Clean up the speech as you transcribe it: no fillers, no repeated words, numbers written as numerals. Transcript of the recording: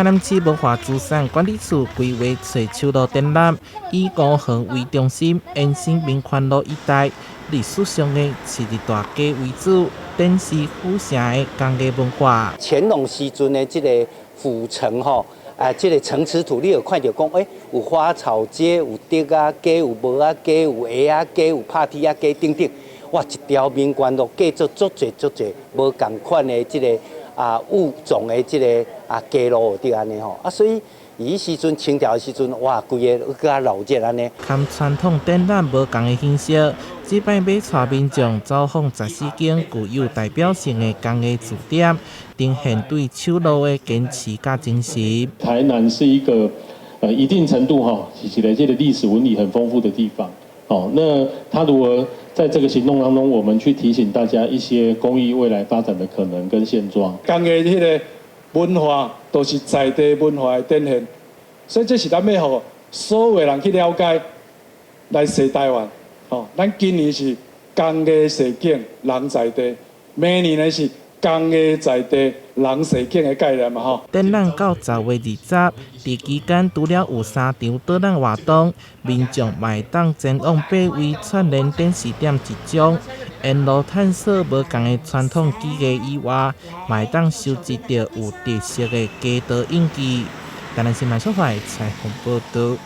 台南市文化资产管理处规划找秋路展览，以5横为中心，延伸民权路一带历史上的七日大街为主，展示府城的工艺文化。乾隆时阵的这个府城吼，这个城池图你有看到讲，有花草街，有竹仔街，有帽仔街，有鞋仔街，有拍铁仔街等等。哇，一条民权路建做足侪无共款的这个物种的这个街路对安尼吼所以伊时阵清朝的时阵，哇，规个更加热闹安尼。和传统展览无同的形式，这摆要带民众走访14间具有代表性的工艺据点，呈现对秋路的坚持甲精神。台南是一个一定程度是一个这个历史文理很丰富的地方。那它如何在这个行动当中，我们去提醒大家一些工艺未来发展的可能跟现状。工艺迄个文化都是在地文化的展现，所以这是咱要互所有人去了解来踅台湾。咱今年是工艺踅景人在地，明年呢是工艺在地人踅景的概念嘛展览到10月20日，伫期间除了有3场导览活动，民众嘛会当前往8位串联展示点集中，沿路探索无同的传统技艺以外，嘛会当收集到有特色的街道印记。台南新闻小台采访报道。